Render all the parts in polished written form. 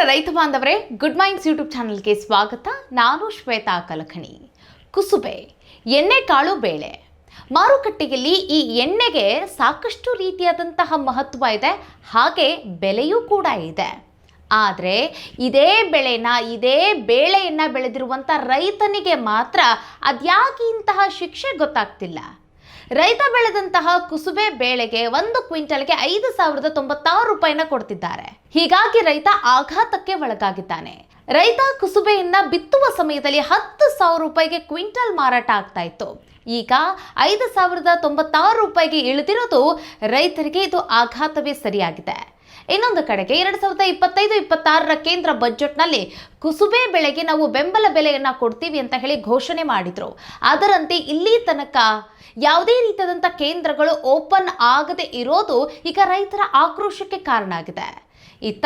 ರೈತ ಬಾಂಧವರೇ, good mornings YouTube ಚಾನಲ್ಗೆ ಸ್ವಾಗತ. ನಾನು ಶ್ವೇತಾ ಕಲಖಣಿ. ಕುಸುಬೆ ಎಣ್ಣೆಕಾಳು ಬೇಳೆ ಮಾರುಕಟ್ಟೆಯಲ್ಲಿ ಈ ಎಣ್ಣೆಗೆ ಸಾಕಷ್ಟು ರೀತಿಯಾದಂತಹ ಮಹತ್ವ ಇದೆ, ಹಾಗೆ ಬೆಲೆಯೂ ಕೂಡ ಇದೆ. ಆದರೆ ಇದೇ ಬೇಳೆಯನ್ನು ಬೆಳೆದಿರುವಂಥ ರೈತನಿಗೆ ಮಾತ್ರ ಅದ್ಯಾಕೆ ಇಂತಹ ಶಿಕ್ಷೆ ಗೊತ್ತಾಗ್ತಿಲ್ಲ. ರೈತ ಬೆಳೆದಂತಹ ಕುಸುಬೆ ಬೇಳೆಗೆ 1 ಕ್ವಿಂಟಲ್ಗೆ 5,096 ರೂಪಾಯಿನ ಕೊಡ್ತಿದ್ದಾರೆ. ಹೀಗಾಗಿ ರೈತ ಆಘಾತಕ್ಕೆ ಒಳಗಾಗಿದ್ದಾನೆ. ರೈತ ಕುಸುಬೆಯನ್ನ ಬಿತ್ತುವ ಸಮಯದಲ್ಲಿ 10,000 ರೂಪಾಯಿಗೆ ಕ್ವಿಂಟಲ್ ಮಾರಾಟ ಆಗ್ತಾ ಇತ್ತು. ಈಗ 5,096 ರೂಪಾಯಿಗೆ ಇಳಿದಿರೋದು ರೈತರಿಗೆ ಇದು ಆಘಾತವೇ ಸರಿಯಾಗಿದೆ. ಇನ್ನೊಂದು ಕಡೆಗೆ 2025-26ರ ಕೇಂದ್ರ ಬಜೆಟ್ನಲ್ಲಿ ಕುಸುಬೆ ಬೆಳೆಗೆ ನಾವು ಬೆಂಬಲ ಬೆಲೆಯನ್ನು ಕೊಡ್ತೀವಿ ಅಂತ ಹೇಳಿ ಘೋಷಣೆ ಮಾಡಿದ್ರು. ಅದರಂತೆ ಇಲ್ಲಿ ತನಕ ಯಾವುದೇ ರೀತಿಯಾದಂಥ ಕೇಂದ್ರಗಳು ಓಪನ್ ಆಗದೆ ಇರೋದು ಈಗ ರೈತರ ಆಕ್ರೋಶಕ್ಕೆ ಕಾರಣ ಆಗಿದೆ. ಇತ್ತ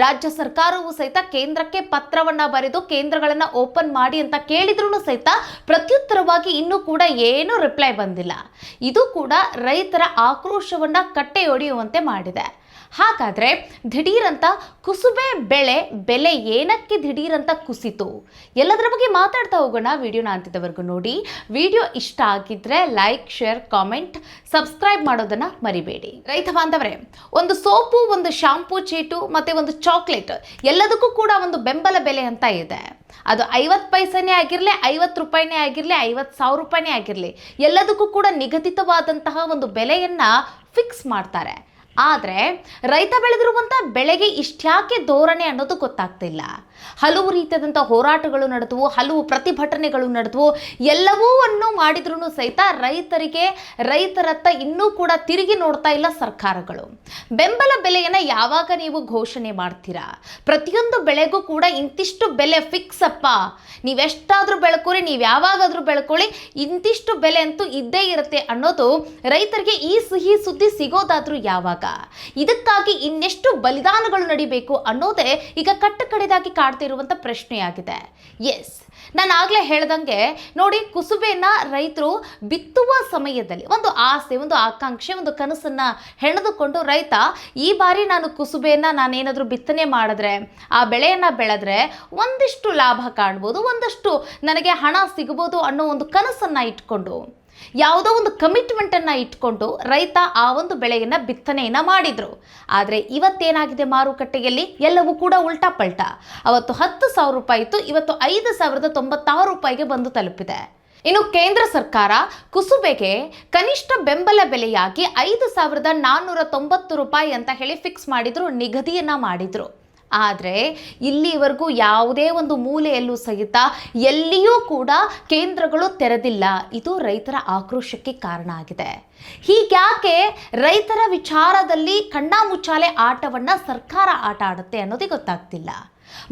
ರಾಜ್ಯ ಸರ್ಕಾರವು ಸಹಿತ ಕೇಂದ್ರಕ್ಕೆ ಪತ್ರವನ್ನ ಬರೆದು ಕೇಂದ್ರಗಳನ್ನು ಓಪನ್ ಮಾಡಿ ಅಂತ ಕೇಳಿದ್ರೂ ಸಹಿತ ಪ್ರತ್ಯುತ್ತರವಾಗಿ ಇನ್ನೂ ಕೂಡ ಏನೂ ರಿಪ್ಲೈ ಬಂದಿಲ್ಲ. ಇದು ಕೂಡ ರೈತರ ಆಕ್ರೋಶವನ್ನ ಕಟ್ಟೆಯೊಡೆಯುವಂತೆ ಮಾಡಿದೆ. ಹಾಗಾದರೆ ದಿಢೀರಂತ ಕುಸುಬೆ ಬೆಲೆ ಏನಕ್ಕೆ ದಿಢೀರಂತ ಕುಸಿತು, ಎಲ್ಲದರ ಬಗ್ಗೆ ಮಾತಾಡ್ತಾ ಹೋಗೋಣ. ವಿಡಿಯೋನ ಅಂತಿದ್ದವರೆಗೂ ನೋಡಿ. ವಿಡಿಯೋ ಇಷ್ಟ ಆಗಿದ್ರೆ ಲೈಕ್, ಶೇರ್, ಕಾಮೆಂಟ್, ಸಬ್ಸ್ಕ್ರೈಬ್ ಮಾಡೋದನ್ನ ಮರಿಬೇಡಿ. ರೈತ ಬಾಂಧವರೇ, ಒಂದು ಸೋಪು, ಒಂದು ಶಾಂಪೂ ಚೀಟು ಮತ್ತೆ ಒಂದು ಚಾಕ್ಲೇಟ್ ಎಲ್ಲದಕ್ಕೂ ಕೂಡ ಒಂದು ಬೆಂಬಲ ಬೆಲೆ ಅಂತ ಇದೆ. ಅದು 50 ಪೈಸೆನೇ ಆಗಿರಲಿ, 50 ರೂಪಾಯಿನೇ ಆಗಿರಲಿ, 50,000 ರೂಪಾಯಿನೇ ಆಗಿರಲಿ, ಎಲ್ಲದಕ್ಕೂ ಕೂಡ ನಿಗದಿತವಾದಂತಹ ಒಂದು ಬೆಲೆಯನ್ನ ಫಿಕ್ಸ್ ಮಾಡ್ತಾರೆ. ಆದರೆ ರೈತ ಬೆಳೆದಿರುವಂಥ ಬೆಳೆಗೆ ಇಷ್ಟ್ಯಾಕೆ ಧೋರಣೆ ಅನ್ನೋದು ಗೊತ್ತಾಗ್ತಿಲ್ಲ. ಹಲವು ರೀತಿಯಾದಂಥ ಹೋರಾಟಗಳು ನಡೆದವು, ಹಲವು ಪ್ರತಿಭಟನೆಗಳು ನಡೆದವು, ಎಲ್ಲವನ್ನೂ ಮಾಡಿದ್ರೂ ಸಹಿತ ರೈತರತ್ತ ಇನ್ನೂ ಕೂಡ ತಿರುಗಿ ನೋಡ್ತಾ ಇಲ್ಲ ಸರ್ಕಾರಗಳು. ಬೆಂಬಲ ಬೆಲೆಯನ್ನು ಯಾವಾಗ ನೀವು ಘೋಷಣೆ ಮಾಡ್ತೀರಾ? ಪ್ರತಿಯೊಂದು ಬೆಳೆಗೂ ಕೂಡ ಇಂತಿಷ್ಟು ಬೆಲೆ ಫಿಕ್ಸ್ ಅಪ್ಪ, ನೀವೆಷ್ಟಾದರೂ ಬೆಳ್ಕೊಳ್ಳಿ, ನೀವು ಯಾವಾಗಾದರೂ ಬೆಳ್ಕೊಳ್ಳಿ, ಇಂತಿಷ್ಟು ಬೆಲೆ ಅಂತೂ ಇದ್ದೇ ಇರುತ್ತೆ ಅನ್ನೋದು ರೈತರಿಗೆ ಈ ಸಿಹಿ ಸುದ್ದಿ ಸಿಗೋದಾದ್ರೂ ಯಾವಾಗ? ಇದಕ್ಕಾಗಿ ಇನ್ನೆಷ್ಟು ಬಲಿದಾನಗಳು ನಡಿಬೇಕು ಅನ್ನೋದೇ ಈಗ ಕಟ್ಟಕಡೆದಾಗಿ ಕಾಡ್ತಿರುವಂಥ ಪ್ರಶ್ನೆಯಾಗಿದೆ. ಎಸ್, ನಾನು ಆಗಲೇ ಹೇಳ್ದಂಗೆ ನೋಡಿ, ಕುಸುಬೆಯನ್ನು ರೈತರು ಬಿತ್ತುವ ಸಮಯದಲ್ಲಿ ಒಂದು ಆಸೆ, ಒಂದು ಆಕಾಂಕ್ಷೆ, ಒಂದು ಕನಸನ್ನು ಹೆಣೆದುಕೊಂಡು ರೈತ ಈ ಬಾರಿ ನಾನು ಕುಸುಬೆಯನ್ನು ನಾನೇನಾದರೂ ಬಿತ್ತನೆ ಮಾಡಿದ್ರೆ, ಆ ಬೆಳೆಯನ್ನು ಬೆಳೆದ್ರೆ ಒಂದಿಷ್ಟು ಲಾಭ ಕಾಣ್ಬೋದು, ಒಂದಷ್ಟು ನನಗೆ ಹಣ ಸಿಗ್ಬೋದು ಅನ್ನೋ ಒಂದು ಕನಸನ್ನು ಇಟ್ಕೊಂಡು, ಯಾವುದೋ ಒಂದು ಕಮಿಟ್ಮೆಂಟನ್ನು ಇಟ್ಕೊಂಡು ರೈತ ಆ ಒಂದು ಬೆಳೆಯನ್ನು ಬಿತ್ತನೆಯನ್ನು ಮಾಡಿದರು. ಆದರೆ ಇವತ್ತೇನಾಗಿದೆ, ಮಾರುಕಟ್ಟೆಯಲ್ಲಿ ಎಲ್ಲವೂ ಕೂಡ ಉಲ್ಟಾ ಪಲ್ಟಾ. ಅವತ್ತು 10,000 ರೂಪಾಯಿ ಇತ್ತು, ಇವತ್ತು 5,096 ರೂಪಾಯಿಗೆ ಬಂದು ತಲುಪಿದೆ. ಇನ್ನು ಕೇಂದ್ರ ಸರ್ಕಾರ ಕುಸುಬೆಗೆ ಕನಿಷ್ಠ ಬೆಂಬಲ ಬೆಲೆಯಾಗಿ 5,490 ರೂಪಾಯಿ ಅಂತ ಹೇಳಿ ಫಿಕ್ಸ್ ಮಾಡಿದ್ರು, ನಿಗದಿಯನ್ನು ಮಾಡಿದ್ರು. ಆದರೆ ಇಲ್ಲಿವರೆಗೂ ಯಾವುದೇ ಒಂದು ಮೂಲೆಯಲ್ಲೂ ಸಹಿತ ಎಲ್ಲಿಯೂ ಕೂಡ ಕೇಂದ್ರಗಳು ತೆರೆದಿಲ್ಲ. ಇದು ರೈತರ ಆಕ್ರೋಶಕ್ಕೆ ಕಾರಣ ಆಗಿದೆ. ಹೀಗ್ಯಾಕೆ ರೈತರ ವಿಚಾರದಲ್ಲಿ ಕಣ್ಣಾಮುಚ್ಚಾಲೆ ಆಟವನ್ನು ಸರ್ಕಾರ ಆಟ ಆಡುತ್ತೆ ಅನ್ನೋದೇ ಗೊತ್ತಾಗ್ತಿಲ್ಲ.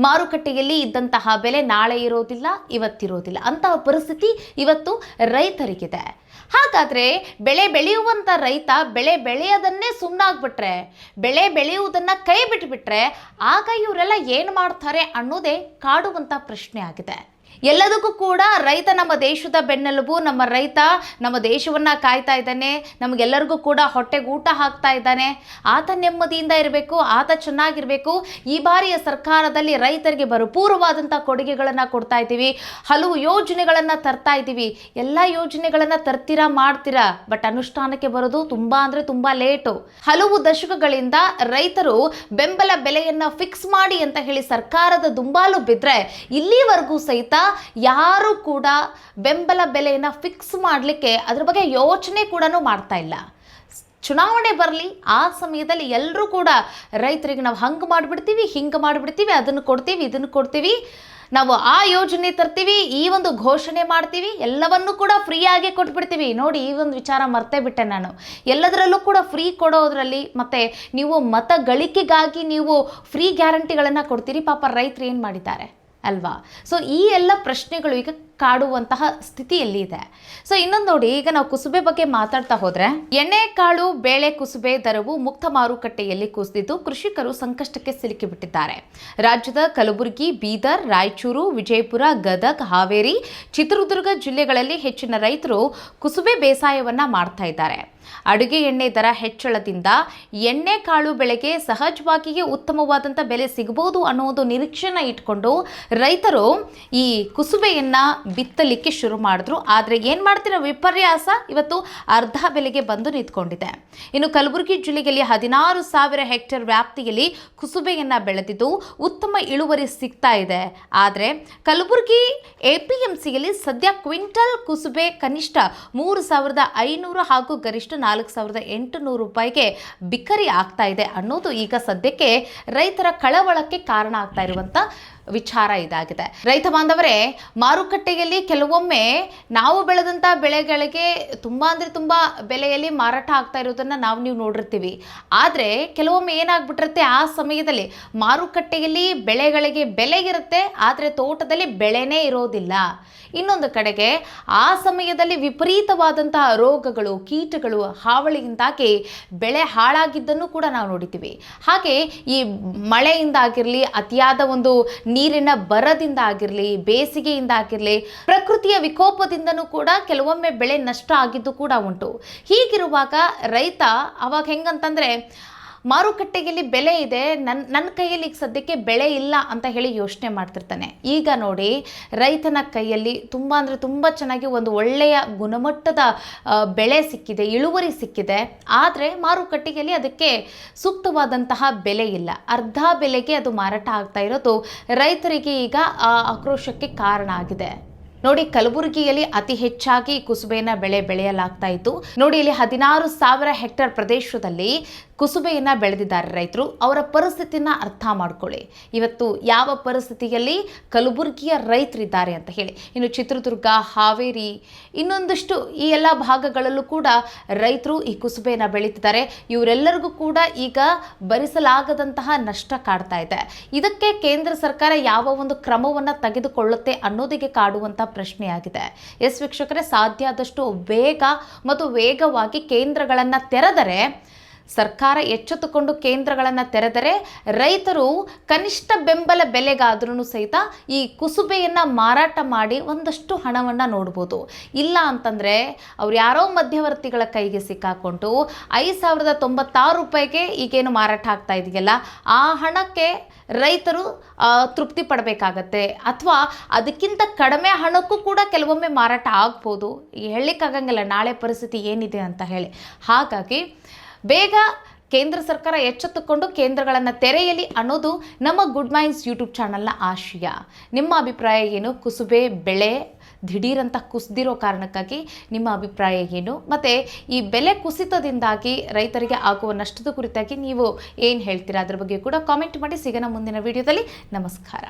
ಮಾರುಕಟ್ಟೆಯಲ್ಲಿ ಇದ್ದಂತಹ ಬೆಲೆ ನಾಳೆ ಇರೋದಿಲ್ಲ, ಇವತ್ತಿರೋದಿಲ್ಲ, ಅಂತಹ ಪರಿಸ್ಥಿತಿ ಇವತ್ತು ರೈತರಿಗಿದೆ. ಹಾಗಾದರೆ ಬೆಳೆ ಬೆಳೆಯುವಂಥ ರೈತ ಬೆಳೆ ಬೆಳೆಯೋದನ್ನೇ ಸುಮ್ಮನಾಗ್ಬಿಟ್ರೆ, ಬೆಳೆ ಬೆಳೆಯುವುದನ್ನು ಕೈ ಬಿಟ್ಟುಬಿಟ್ರೆ ಆಗ ಇವರೆಲ್ಲ ಏನು ಮಾಡ್ತಾರೆ ಅನ್ನೋದೇ ಕಾಡುವಂಥ ಪ್ರಶ್ನೆ ಆಗಿದೆ. ಎಲ್ಲದಕ್ಕೂ ಕೂಡ ರೈತ ನಮ್ಮ ದೇಶದ ಬೆನ್ನೆಲುಬು, ನಮ್ಮ ರೈತ ನಮ್ಮ ದೇಶವನ್ನು ಕಾಯ್ತಾ ಇದ್ದಾನೆ, ನಮಗೆಲ್ಲರಿಗೂ ಕೂಡ ಹೊಟ್ಟೆಗೆ ಊಟ ಹಾಕ್ತಾ ಇದ್ದಾನೆ, ಆತ ನೆಮ್ಮದಿಯಿಂದ ಇರಬೇಕು, ಆತ ಚೆನ್ನಾಗಿರಬೇಕು. ಈ ಬಾರಿಯ ಸರ್ಕಾರದಲ್ಲಿ ರೈತರಿಗೆ ಭರಪೂರವಾದಂಥ ಕೊಡುಗೆಗಳನ್ನು ಕೊಡ್ತಾ ಇದ್ದೀವಿ, ಹಲವು ಯೋಜನೆಗಳನ್ನು ತರ್ತಾ ಇದ್ದೀವಿ. ಎಲ್ಲ ಯೋಜನೆಗಳನ್ನು ತರ್ತೀರಾ, ಮಾಡ್ತೀರಾ, ಬಟ್ ಅನುಷ್ಠಾನಕ್ಕೆ ಬರೋದು ತುಂಬ ಅಂದರೆ ತುಂಬ ಲೇಟು. ಹಲವು ದಶಕಗಳಿಂದ ರೈತರು ಬೆಂಬಲ ಬೆಲೆಯನ್ನು ಫಿಕ್ಸ್ ಮಾಡಿ ಅಂತ ಹೇಳಿ ಸರ್ಕಾರದ ದುಂಬಾಲು ಬಿದ್ದರೆ ಇಲ್ಲಿವರೆಗೂ ಸಹಿತ ಯಾರು ಕೂಡ ಬೆಂಬಲ ಬೆಲೆಯನ್ನು ಫಿಕ್ಸ್ ಮಾಡಲಿಕ್ಕೆ ಅದ್ರ ಬಗ್ಗೆ ಯೋಚನೆ ಕೂಡ ಮಾಡ್ತಾ ಇಲ್ಲ. ಚುನಾವಣೆ ಬರಲಿ, ಆ ಸಮಯದಲ್ಲಿ ಎಲ್ಲರೂ ಕೂಡ ರೈತರಿಗೆ ನಾವು ಹಂಗೆ ಮಾಡಿಬಿಡ್ತೀವಿ, ಹಿಂಗೆ ಮಾಡಿಬಿಡ್ತೀವಿ, ಅದನ್ನು ಕೊಡ್ತೀವಿ, ಇದನ್ನು ಕೊಡ್ತೀವಿ, ನಾವು ಆ ಯೋಜನೆ ತರ್ತೀವಿ, ಈ ಒಂದು ಘೋಷಣೆ ಮಾಡ್ತೀವಿ, ಎಲ್ಲವನ್ನೂ ಕೂಡ ಫ್ರೀಯಾಗಿ ಕೊಟ್ಬಿಡ್ತೀವಿ. ನೋಡಿ, ಈ ಒಂದು ವಿಚಾರ ಮರ್ತೇ ಬಿಟ್ಟೆ ನಾನು. ಎಲ್ಲದರಲ್ಲೂ ಕೂಡ ಫ್ರೀ ಕೊಡೋದ್ರಲ್ಲಿ ಮತ್ತು ನೀವು ಮತ ಗಳಿಕೆಗಾಗಿ ನೀವು ಫ್ರೀ ಗ್ಯಾರಂಟಿಗಳನ್ನು ಕೊಡ್ತೀರಿ. ಪಾಪ ರೈತರು ಏನು ಮಾಡಿದ್ದಾರೆ ಅಲ್ವಾ? ಸೊ ಈ ಎಲ್ಲ ಪ್ರಶ್ನೆಗಳು ಈಗ ಕಾಡುವಂತಹ ಸ್ಥಿತಿಯಲ್ಲಿ ಇದೆ. ಸೊ ಇನ್ನೊಂದು ನೋಡಿ, ಈಗ ನಾವು ಕುಸುಬೆ ಬಗ್ಗೆ ಮಾತಾಡ್ತಾ ಹೋದ್ರೆ ಎಣ್ಣೆಕಾಳು ಬೇಳೆ ಕುಸುಬೆ ದರವು ಮುಕ್ತ ಮಾರುಕಟ್ಟೆಯಲ್ಲಿ ಕುಸಿದಿದ್ದು ಕೃಷಿಕರು ಸಂಕಷ್ಟಕ್ಕೆ ಸಿಲುಕಿಬಿಟ್ಟಿದ್ದಾರೆ. ರಾಜ್ಯದ ಕಲಬುರಗಿ, ಬೀದರ್, ರಾಯಚೂರು, ವಿಜಯಪುರ, ಗದಗ, ಹಾವೇರಿ, ಚಿತ್ರದುರ್ಗ ಜಿಲ್ಲೆಗಳಲ್ಲಿ ಹೆಚ್ಚಿನ ರೈತರು ಕುಸುಬೆ ಬೇಸಾಯವನ್ನ ಮಾಡ್ತಾ ಇದ್ದಾರೆ. ಅಡುಗೆ ಎಣ್ಣೆ ದರ ಹೆಚ್ಚಳದಿಂದ ಎಣ್ಣೆ ಕಾಳು ಬೆಳೆಗೆ ಸಹಜವಾಗಿಯೇ ಉತ್ತಮವಾದಂಥ ಬೆಲೆ ಸಿಗಬಹುದು ಅನ್ನೋ ಒಂದು ನಿರೀಕ್ಷೆನ ಇಟ್ಕೊಂಡು ರೈತರು ಈ ಕುಸುಬೆಯನ್ನ ಬಿತ್ತಲಿಕ್ಕೆ ಶುರು ಮಾಡಿದ್ರು. ಆದರೆ ಏನು ಮಾಡ್ತಿರೋ ವಿಪರ್ಯಾಸ, ಇವತ್ತು ಅರ್ಧ ಬೆಲೆಗೆ ಬಂದು ನಿಂತ್ಕೊಂಡಿದೆ. ಇನ್ನು ಕಲಬುರಗಿ ಜಿಲ್ಲೆಯಲ್ಲಿ 16,000 ಹೆಕ್ಟೇರ್ ವ್ಯಾಪ್ತಿಯಲ್ಲಿ ಕುಸುಬೆಯನ್ನ ಬೆಳೆದಿದ್ದು ಉತ್ತಮ ಇಳುವರಿ ಸಿಗ್ತಾ ಇದೆ. ಆದರೆ ಕಲಬುರಗಿ APMCಯಲ್ಲಿ ಸದ್ಯ ಕ್ವಿಂಟಲ್ ಕುಸುಬೆ ಕನಿಷ್ಠ 3,500 ಹಾಗೂ ಗರಿಷ್ಠ 4,800 ರೂಪಾಯಿಗೆ ಬಿಕ್ಕರಿ ಆಗ್ತಾ ಇದೆ ಅನ್ನೋದು ಈಗ ಸದ್ಯಕ್ಕೆ ರೈತರ ಕಳವಳಕ್ಕೆ ಕಾರಣ ಆಗ್ತಾ ಇರುವಂತ ವಿಚಾರ ಇದಾಗಿದೆ. ರೈತ ಬಾಂಧವರೇ, ಮಾರುಕಟ್ಟೆಯಲ್ಲಿ ಕೆಲವೊಮ್ಮೆ ನಾವು ಬೆಳೆದಂಥ ಬೆಳೆಗಳಿಗೆ ತುಂಬ ಬೆಲೆಯಲ್ಲಿ ಮಾರಾಟ ಆಗ್ತಾ ಇರೋದನ್ನು ನೀವು ನೋಡಿರ್ತೀವಿ. ಆದರೆ ಕೆಲವೊಮ್ಮೆ ಏನಾಗ್ಬಿಟ್ಟಿರುತ್ತೆ, ಆ ಸಮಯದಲ್ಲಿ ಮಾರುಕಟ್ಟೆಯಲ್ಲಿ ಬೆಳೆಗಳಿಗೆ ಬೆಲೆ ಇರುತ್ತೆ, ಆದರೆ ತೋಟದಲ್ಲಿ ಬೆಳೆನೇ ಇರೋದಿಲ್ಲ. ಇನ್ನೊಂದು ಕಡೆಗೆ ಆ ಸಮಯದಲ್ಲಿ ವಿಪರೀತವಾದಂತಹ ರೋಗಗಳು, ಕೀಟಗಳು, ಹಾವಳಿಯಿಂದಾಗಿ ಬೆಳೆ ಹಾಳಾಗಿದ್ದನ್ನು ಕೂಡ ನಾವು ನೋಡಿದ್ದೀವಿ. ಹಾಗೆ ಈ ಮಳೆಯಿಂದ ಆಗಿರಲಿ, ಅತಿಯಾದ ಒಂದು ನೀರಿನ ಬರದಿಂದ ಆಗಿರಲಿ, ಬೇಸಿಗೆಯಿಂದ ಆಗಿರಲಿ, ಪ್ರಕೃತಿಯ ವಿಕೋಪದಿಂದನೂ ಕೂಡ ಕೆಲವೊಮ್ಮೆ ಬೆಳೆ ನಷ್ಟ ಆಗಿದ್ದು ಕೂಡ ಉಂಟು. ಹೀಗಿರುವಾಗ ರೈತ ಅವಾಗ ಹೆಂಗಂತಂದರೆ, ಮಾರುಕಟ್ಟೆಯಲ್ಲಿ ಬೆಲೆ ಇದೆ, ನನ್ನ ಕೈಯಲ್ಲಿ ಈಗ ಸದ್ಯಕ್ಕೆ ಬೆಳೆ ಇಲ್ಲ ಅಂತ ಹೇಳಿ ಯೋಚನೆ ಮಾಡ್ತಿರ್ತಾನೆ. ಈಗ ನೋಡಿ, ರೈತನ ಕೈಯಲ್ಲಿ ತುಂಬ ಚೆನ್ನಾಗಿ ಒಂದು ಒಳ್ಳೆಯ ಗುಣಮಟ್ಟದ ಬೆಳೆ ಸಿಕ್ಕಿದೆ, ಇಳುವರಿ ಸಿಕ್ಕಿದೆ. ಆದರೆ ಮಾರುಕಟ್ಟೆಯಲ್ಲಿ ಅದಕ್ಕೆ ಸೂಕ್ತವಾದಂತಹ ಬೆಲೆ ಇಲ್ಲ. ಅರ್ಧ ಬೆಲೆಗೆ ಅದು ಮಾರಾಟ ಆಗ್ತಾ ಇರೋದು ರೈತರಿಗೆ ಈಗ ಆಕ್ರೋಶಕ್ಕೆ ಕಾರಣ ಆಗಿದೆ. ನೋಡಿ, ಕಲಬುರಗಿಯಲ್ಲಿ ಅತಿ ಹೆಚ್ಚಾಗಿ ಕುಸುಬೆಯನ್ನ ಬೆಳೆಯಲಾಗ್ತಾ ಇತ್ತು. ನೋಡಿ, ಇಲ್ಲಿ 16,000 ಹೆಕ್ಟೇರ್ ಪ್ರದೇಶದಲ್ಲಿ ಕುಸುಬೆಯನ್ನ ಬೆಳೆದಿದ್ದಾರೆ ರೈತರು. ಅವರ ಪರಿಸ್ಥಿತಿನ ಅರ್ಥ ಮಾಡ್ಕೊಳ್ಳಿ, ಇವತ್ತು ಯಾವ ಪರಿಸ್ಥಿತಿಯಲ್ಲಿ ಕಲಬುರಗಿಯ ರೈತರಿದ್ದಾರೆ ಅಂತ ಹೇಳಿ. ಇನ್ನು ಚಿತ್ರದುರ್ಗ, ಹಾವೇರಿ, ಇನ್ನೊಂದಷ್ಟು ಈ ಎಲ್ಲ ಭಾಗಗಳಲ್ಲೂ ಕೂಡ ರೈತರು ಈ ಕುಸುಬೆಯನ್ನ ಬೆಳೀತಿದ್ದಾರೆ. ಇವರೆಲ್ಲರಿಗೂ ಕೂಡ ಈಗ ಭರಿಸಲಾಗದಂತಹ ನಷ್ಟ ಕಾಡ್ತಾ ಇದೆ. ಇದಕ್ಕೆ ಕೇಂದ್ರ ಸರ್ಕಾರ ಯಾವ ಒಂದು ಕ್ರಮವನ್ನು ತೆಗೆದುಕೊಳ್ಳುತ್ತೆ ಅನ್ನೋದಿಗೆ ಕಾಡುವಂಥ ಪ್ರಶ್ನೆಯಾಗಿದೆ. ಎಸ್ ವೀಕ್ಷಕರೇ, ಸಾಧ್ಯ ಆದಷ್ಟು ಬೇಗ ಮತ್ತು ವೇಗವಾಗಿ ಕೇಂದ್ರಗಳನ್ನು ತೆರೆದರೆ, ಸರ್ಕಾರ ಎಚ್ಚೆತ್ತುಕೊಂಡು ಕೇಂದ್ರಗಳನ್ನು ತೆರೆದರೆ ರೈತರು ಕನಿಷ್ಠ ಬೆಂಬಲ ಬೆಲೆಗಾದ್ರೂ ಸಹಿತ ಈ ಕುಸುಬೆಯನ್ನು ಮಾರಾಟ ಮಾಡಿ ಒಂದಷ್ಟು ಹಣವನ್ನು ನೋಡ್ಬೋದು. ಇಲ್ಲ ಅಂತಂದರೆ ಅವ್ರು ಯಾರೋ ಮಧ್ಯವರ್ತಿಗಳ ಕೈಗೆ ಸಿಕ್ಕಾಕೊಂಡು 5,096 ರೂಪಾಯಿಗೆ ಈಗೇನು ಮಾರಾಟ ಆಗ್ತಾ ಇದೆಯಲ್ಲ, ಆ ಹಣಕ್ಕೆ ರೈತರು ತೃಪ್ತಿ ಪಡಬೇಕಾಗತ್ತೆ. ಅಥವಾ ಅದಕ್ಕಿಂತ ಕಡಿಮೆ ಹಣಕ್ಕೂ ಕೂಡ ಕೆಲವೊಮ್ಮೆ ಮಾರಾಟ ಆಗ್ಬೋದು. ಹೇಳಲಿಕ್ಕಾಗಂಗಿಲ್ಲ ನಾಳೆ ಪರಿಸ್ಥಿತಿ ಏನಿದೆ ಅಂತ ಹೇಳಿ. ಹಾಗಾಗಿ ಬೇಗ ಕೇಂದ್ರ ಸರ್ಕಾರ ಎಚ್ಚೆತ್ತುಕೊಂಡು ಕೇಂದ್ರಗಳನ್ನು ತೆರೆಯಲಿ ಅನ್ನೋದು ನಮ್ಮ ಗುಡ್ ಮೈಂಡ್ಸ್ ಯೂಟ್ಯೂಬ್ ಚಾನಲ್ನ ಆಶಯ. ನಿಮ್ಮ ಅಭಿಪ್ರಾಯ ಏನು? ಕುಸುಬೆ ಬೆಳೆ ದಿಢೀರಂತ ಕುಸಿದಿರೋ ಕಾರಣಕ್ಕಾಗಿ ನಿಮ್ಮ ಅಭಿಪ್ರಾಯ ಏನು? ಮತ್ತು ಈ ಬೆಲೆ ಕುಸಿತದಿಂದಾಗಿ ರೈತರಿಗೆ ಆಗುವ ನಷ್ಟದ ಕುರಿತಾಗಿ ನೀವು ಏನು ಹೇಳ್ತೀರಾ? ಅದ್ರ ಬಗ್ಗೆ ಕೂಡ ಕಾಮೆಂಟ್ ಮಾಡಿ. ಸಿಗೋಣ ಮುಂದಿನ ವಿಡಿಯೋದಲ್ಲಿ. ನಮಸ್ಕಾರ.